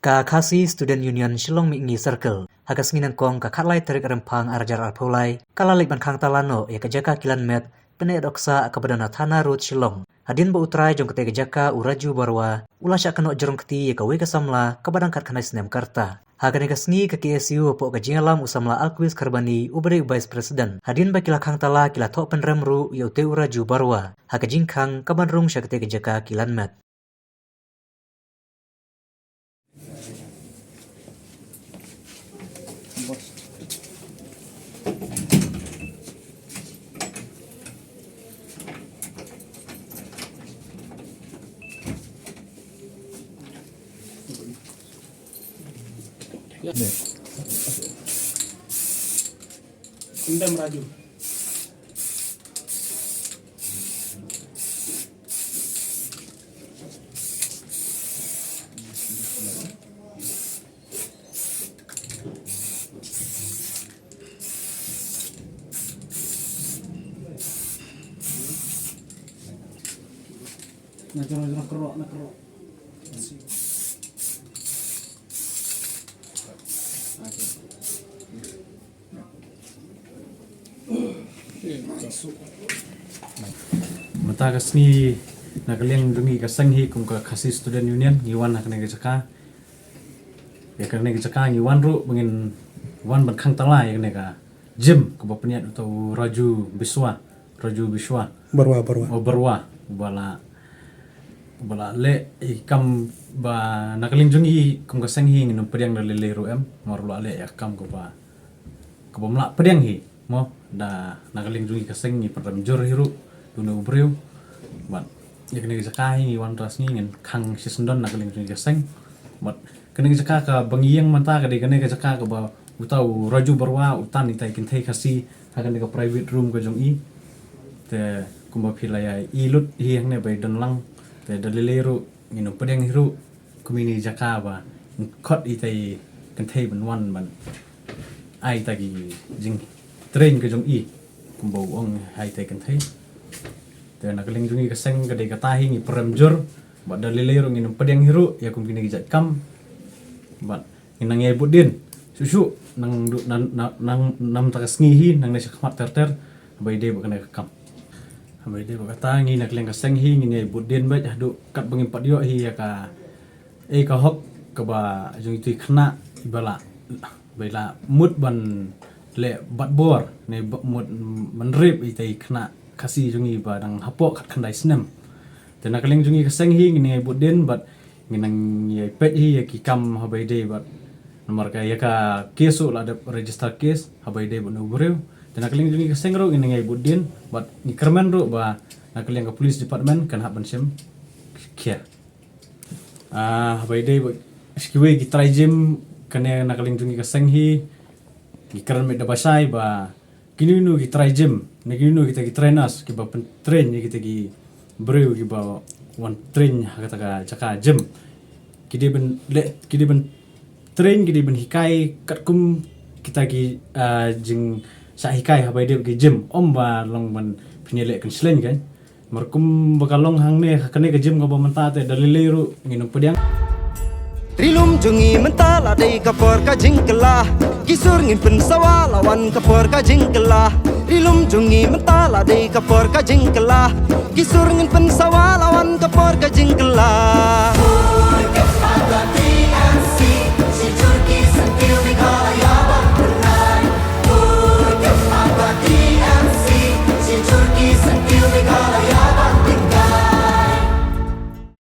Ka Khasi Student Union Shillong Mingi Circle hagas nginan kong ka khatlai tarik rempang arjar arpolai kalalik ban khang talano ya kajaka kilan met pene doksa akabadana thana road Shillong hadin ba utrai jong kete kajaka uraju barwa ulasha kano jerong keti ya kawe kasamla kabadang kat khanai snem karta hagane kasngi ka KSU po ka jingalam usamla alquis karbani ubri vice president hadin ba kila khang tala kila thok penremru ya ute uraju barwa hagajing khang kabadrung syakte kajaka kilan met Indam Raju. Nak kerok. Mata kasni nakaliang dungi kasanghi kum ka Khasi Student Union ngiwan nakne gejaka ya karne gejaka ngiwan ru bengin wan ban khang tala ya ka gym ko bapniat atau raju biswa barwa bala le ikam ba nakaling dungi kum kasanghi nginum pediang dalile ru marlu ale ya kam ko ba mla pediang hi mo da nakaling dungi kasanghi pertam jor hiru dunu ubriu bat ya kene jakai ni wan ras ni ngin khang sisendon nakaling dungi kasang bat kene jaka ka bangiang manta ka de kene jaka ka ba utau raju barwa utan itai kinthai khasi hakan ka private room ka jong i te kumba philaya ilut hi hangne bai donlang te dalilero ngino pedeng hiru kumini jaka ba khot itai kinthai ban wan ban ai tagi jing train ka jong i kumba ong hai tai kinthai te nakaling dungi kasang ka de kata hi ngi premjor ba dalilero ngino pedeng hiru ya kumini jat kam bat inang yai budin susu nang nam takas ngihi nang nasi khmat ter bai de bakana kam bai de bakata ngi nak leng kasang hi ngi yai budin ba hadu kat bangim padio hi ya ka ka hok ka ba jung tu khna bala baila mut ban le bat bor ne mut manrip itai khna khasi jungi ba dang hapok khat khandai snem te nak leng jungi kasang hi ngi yai budin bat nginang yai pet hi ya ki kam habai de bat nomor ka ya ka kesu la ada register case habai de bunu breu dan nakaling jungi ka sengro ini ngai budin bat ni kermen ro ba nakaling ka police department kan haban sem kia habai de skiwe ki try gym kane nakaling jungi ka senghi ki kermen da basai ba kini nu ki try gym nagi nu kita ki trainers ki ba train ni kita ki breu ki ba one train kata ka jaka gym kidi ben train gidi ben hikai katkum kita ki jing sa hikai habai de ki gym ba long ban pinile kan slen kan markum bakalong hang ne kane ka gym ka ba manta te dalileru nginung pediang Rilum jungi mentala dei kapor ka jingkela kisur ngin pen sawalawan kapor ka jingkela Rilum jungi mentala dei kapor ka jingkela kisur ngin pen sawalawan kapor ka jingkela